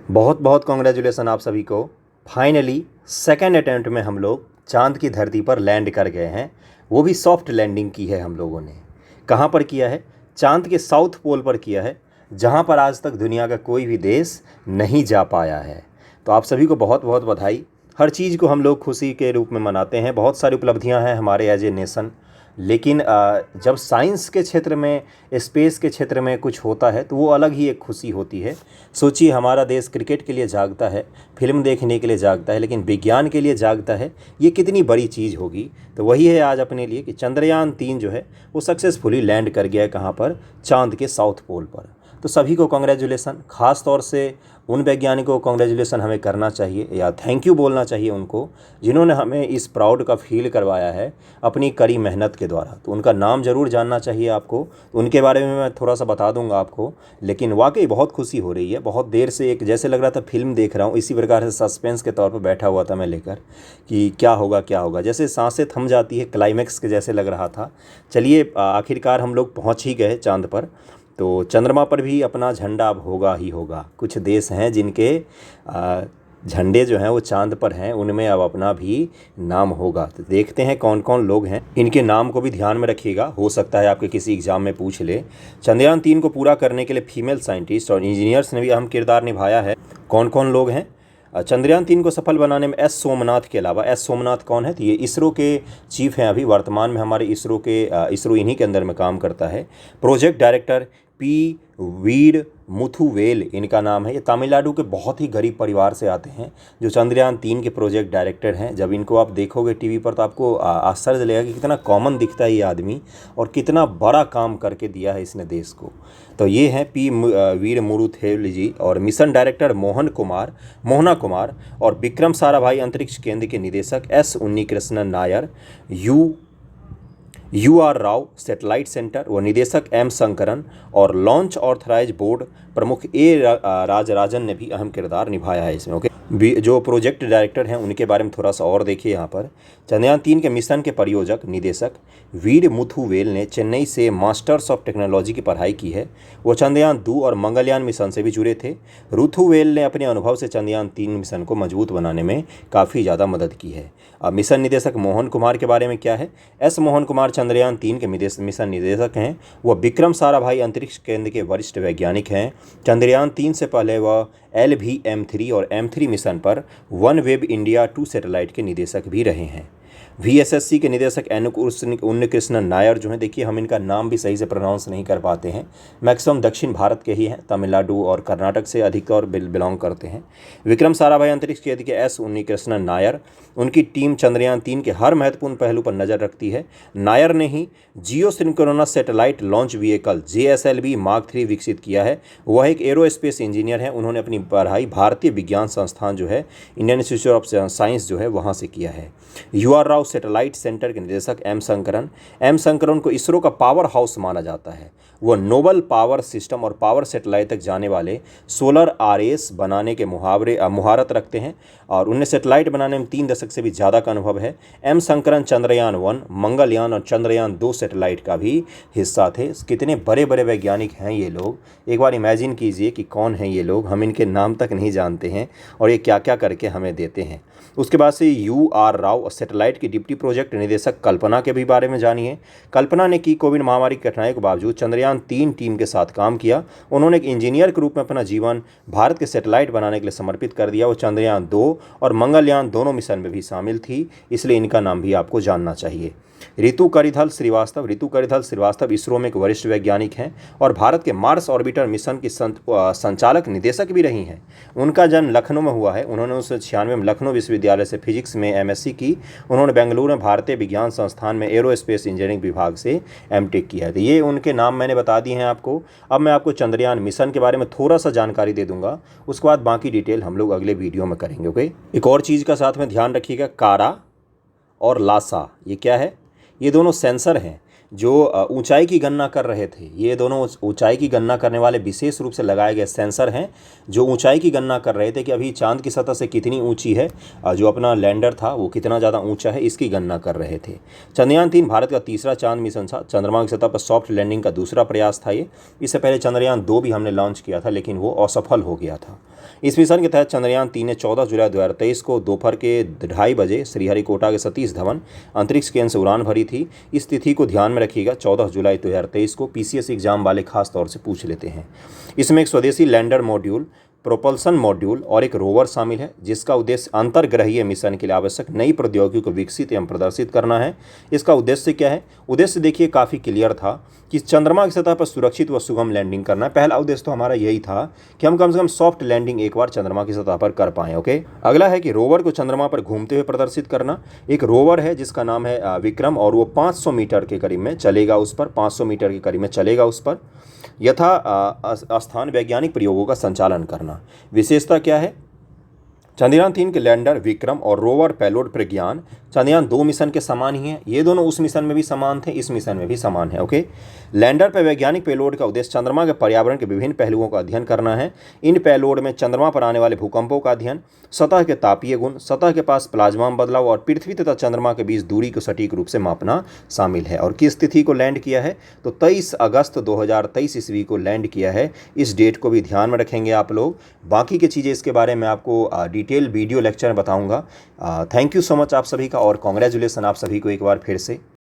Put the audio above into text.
बहुत बहुत कॉन्ग्रेचुलेसन आप सभी को। फाइनली सेकेंड अटेम्प्ट में हम लोग चांद की धरती पर लैंड कर गए हैं। वो भी सॉफ्ट लैंडिंग की है हम लोगों ने। कहाँ पर किया है? चांद के साउथ पोल पर किया है, जहाँ पर आज तक दुनिया का कोई भी देश नहीं जा पाया है। तो आप सभी को बहुत बहुत बधाई। हर चीज़ को हम लोग खुशी के रूप में मनाते हैं। बहुत सारी उपलब्धियां हैं हमारे एज ए नेशन, लेकिन जब साइंस के क्षेत्र में, स्पेस के क्षेत्र में कुछ होता है तो वो अलग ही एक खुशी होती है। सोचिए, हमारा देश क्रिकेट के लिए जागता है, फिल्म देखने के लिए जागता है, लेकिन विज्ञान के लिए जागता है। ये कितनी बड़ी चीज़ होगी। तो वही है आज अपने लिए कि चंद्रयान-3 जो है वो सक्सेसफुली लैंड कर गया है। कहाँ पर? चांद के साउथ पोल पर। तो सभी को कॉन्ग्रेचुलेसन। ख़ास तौर से उन वैज्ञानिकों को कॉन्ग्रेचुलेसन हमें करना चाहिए या थैंक यू बोलना चाहिए उनको, जिन्होंने हमें इस प्राउड का फील करवाया है अपनी कड़ी मेहनत के द्वारा। तो उनका नाम ज़रूर जानना चाहिए आपको। उनके बारे में मैं थोड़ा सा बता दूंगा आपको। लेकिन वाकई बहुत खुशी हो रही है। बहुत देर से एक जैसे लग रहा था फिल्म देख रहा हूँ, इसी प्रकार से सस्पेंस के तौर पर बैठा हुआ था मैं लेकर कि क्या होगा क्या होगा। जैसे सांसें थम जाती है, क्लाइमैक्स के जैसे लग रहा था। चलिए, आखिरकार हम लोग पहुँच ही गए चाँद पर। तो चंद्रमा पर भी अपना झंडा अब होगा ही होगा। कुछ देश हैं जिनके झंडे जो हैं वो चांद पर हैं, उनमें अब अपना भी नाम होगा। तो देखते हैं कौन कौन लोग हैं। इनके नाम को भी ध्यान में रखिएगा, हो सकता है आपके किसी एग्जाम में पूछ ले। चंद्रयान-3 को पूरा करने के लिए फीमेल साइंटिस्ट और इंजीनियर्स ने भी अहम किरदार निभाया है। कौन कौन लोग हैं? चंद्रयान-3 को सफल बनाने में एस सोमनाथ के अलावा, एस सोमनाथ कौन है? तो ये इसरो के चीफ हैं। अभी वर्तमान में हमारे इसरो इन्हीं के अंदर में काम करता है। प्रोजेक्ट डायरेक्टर पी वीर मुथुवेल इनका नाम है। ये तमिलनाडु के बहुत ही गरीब परिवार से आते हैं, जो चंद्रयान-3 के प्रोजेक्ट डायरेक्टर हैं। जब इनको आप देखोगे टीवी पर तो आपको आश्चर्य लगेगा कि कितना कॉमन दिखता है ये आदमी और कितना बड़ा काम करके दिया है इसने देश को। तो ये हैं पी वीर मुरुथेल जी। और मिशन डायरेक्टर मोहना कुमार और विक्रम साराभाई अंतरिक्ष केंद्र के निदेशक S Unnikrishnan Nair, UR Rao satellite centre व निदेशक एम शंकरन और लॉन्च ऑथराइज बोर्ड प्रमुख राजराजन ने भी अहम किरदार निभाया है इसमें। ओके, जो प्रोजेक्ट डायरेक्टर हैं उनके बारे में थोड़ा सा और देखिए यहाँ पर। चंद्रयान-3 के मिशन के परियोजक निदेशक वीर मुथुवेल ने चेन्नई से मास्टर्स ऑफ टेक्नोलॉजी की पढ़ाई की है। वो चंद्रयान-2 और मंगलयान मिशन से भी जुड़े थे। रुथुवेल ने अपने अनुभव से चंद्रयान-3 मिशन को मजबूत बनाने में काफ़ी ज़्यादा मदद की है। अब मिशन निदेशक मोहन कुमार के बारे में क्या है? एस मोहन कुमार चंद्रयान-3 के मिशन निदेशक हैं। वह विक्रम साराभाई अंतरिक्ष केंद्र के वरिष्ठ वैज्ञानिक हैं। चंद्रयान-3 से पहले वह LVM-3 और M3 मिशन पर वन वेब इंडिया 2 सैटेलाइट के निदेशक भी रहे हैं। VSSC के निदेशक उन्नीकृष्णन नायर जो हैं, देखिए हम इनका नाम भी सही से प्रोनाउंस नहीं कर पाते हैं। मैक्सिमम दक्षिण भारत के ही हैं, तमिलनाडु और कर्नाटक से अधिकतर बिलोंग करते हैं। विक्रम साराभाई अंतरिक्ष केंद्र के एस उन्नीकृष्णन नायर, उनकी टीम चंद्रयान-3 के हर महत्वपूर्ण पहलू पर नज़र रखती है। नायर ने ही geosynchronous satellite launch vehicle JSLV Mark 3 विकसित किया है। वह एक एरोस्पेस इंजीनियर हैं। उन्होंने अपनी पढ़ाई भारतीय विज्ञान संस्थान जो है, इंडियन इंस्टीट्यूट ऑफ साइंस जो है, वहाँ से किया है। UR राव सैटेलाइट सेंटर के निदेशक एम शंकरन को इसरो का पावर हाउस माना जाता है। वह नोबल पावर सिस्टम और पावर सैटेलाइट तक जाने वाले सोलर RAS बनाने के मुहारत रखते हैं और उन्हें सैटेलाइट बनाने में 3 दशक से भी ज़्यादा का अनुभव है। एम शंकरन चंद्रयान-1, मंगलयान और चंद्रयान-2 सैटेलाइट का भी हिस्सा थे। कितने बड़े बड़े वैज्ञानिक हैं ये लोग। एक बार इमेजिन कीजिए कि कौन हैं ये लोग। हम इनके नाम तक नहीं जानते हैं और ये क्या क्या करके हमें देते हैं। उसके बाद से UR राव और सैटेलाइट की डिप्टी प्रोजेक्ट निदेशक कल्पना के भी बारे में जानिए। कल्पना ने की कोविड महामारी की कठिनाई के बावजूद चंद्रयान-3 टीम के साथ काम किया। उन्होंने एक इंजीनियर के रूप में अपना जीवन भारत के सैटेलाइट बनाने के लिए समर्पित कर दिया। वो चंद्रयान-2 और मंगलयान दोनों मिशन में भी शामिल थी, इसलिए इनका नाम भी आपको जानना चाहिए। रितु करिधल श्रीवास्तव इसरो में एक वरिष्ठ वैज्ञानिक हैं और भारत के मार्स ऑर्बिटर मिशन की संचालक निदेशक भी रही हैं। उनका जन्म लखनऊ में हुआ है। उन्होंने 1996 में लखनऊ विश्वविद्यालय से फिजिक्स में MSc की। उन्होंने बेंगलुरु में भारतीय विज्ञान संस्थान में एरोस्पेस इंजीनियरिंग विभाग से M.Tech किया है। तो ये उनके नाम मैंने बता दिए हैं आपको। अब मैं आपको चंद्रयान मिशन के बारे में थोड़ा सा जानकारी दे दूंगा, उसके बाद बाकी डिटेल हम लोग अगले वीडियो में करेंगे। ओके, एक और चीज़ का साथ में ध्यान रखिएगा, कारा और लासा, ये क्या है? ये दोनों सेंसर हैं जो ऊंचाई की गणना कर रहे थे। ये दोनों ऊंचाई की गणना करने वाले विशेष रूप से लगाए गए सेंसर हैं, जो ऊंचाई की गणना कर रहे थे कि अभी चांद की सतह से कितनी ऊंची है, जो अपना लैंडर था वो कितना ज़्यादा ऊंचा है, इसकी गणना कर रहे थे। चंद्रयान-3 भारत का तीसरा चांद मिशन था। चंद्रमा की सतह पर सॉफ्ट लैंडिंग का दूसरा प्रयास था ये। इससे पहले चंद्रयान-2 भी हमने लॉन्च किया था, लेकिन वो असफल हो गया था। इस मिशन के तहत चंद्रयान-3 ने 14 जुलाई 2023 को दोपहर के 2:30 बजे श्रीहरिकोटा के सतीश धवन अंतरिक्ष केंद्र से उड़ान भरी थी। इस तिथि को ध्यान में रखिएगा, 14 जुलाई 2023 को पीसीएस एग्जाम वाले खास तौर से पूछ लेते हैं। इसमें एक स्वदेशी लैंडर मॉड्यूल, प्रोपल्सन मॉड्यूल और एक रोवर शामिल है, जिसका उद्देश्य अंतर्ग्रहीय मिशन के लिए आवश्यक नई प्रौद्योगिकी को विकसित एवं प्रदर्शित करना है। इसका उद्देश्य क्या है? उद्देश्य देखिए काफ़ी क्लियर था कि चंद्रमा की सतह पर सुरक्षित व सुगम लैंडिंग करना है। पहला उद्देश्य तो हमारा यही था कि हम कम से कम सॉफ्ट लैंडिंग एक बार चंद्रमा की सतह पर कर पाएँ। ओके, अगला है कि रोवर को चंद्रमा पर घूमते हुए प्रदर्शित करना। एक रोवर है जिसका नाम है विक्रम, और वो 500 मीटर के करीब में चलेगा उस पर, 500 मीटर के करीब में चलेगा उस पर यथा स्थान वैज्ञानिक प्रयोगों का संचालन करना। विशेषता क्या है? चंद्रयान-3 के लैंडर विक्रम और रोवर पेलोड प्रज्ञान चंद्रयान-2 मिशन के समान ही हैं। ये दोनों उस मिशन में भी समान थे, इस मिशन में भी समान है। ओके, लैंडर पर वैज्ञानिक पेलोड का उद्देश्य चंद्रमा के पर्यावरण के विभिन्न पहलुओं का अध्ययन करना है। इन पेलोड में चंद्रमा पर आने वाले भूकंपों का अध्ययन, सतह के तापीय गुण, सतह के पास प्लाज्मा बदलाव और पृथ्वी तथा चंद्रमा के बीच दूरी को सटीक रूप से मापना शामिल है। और किस तिथि को लैंड किया है? तो 23 अगस्त 2023 ईस्वी को लैंड किया है। इस डेट को भी ध्यान में रखेंगे आप लोग। बाकी की चीज़ें इसके बारे में आपको डिटेल वीडियो लेक्चर में बताऊंगा। थैंक यू सो मच आप सभी का, और कॉन्ग्रेचुलेसन आप सभी को एक बार फिर से।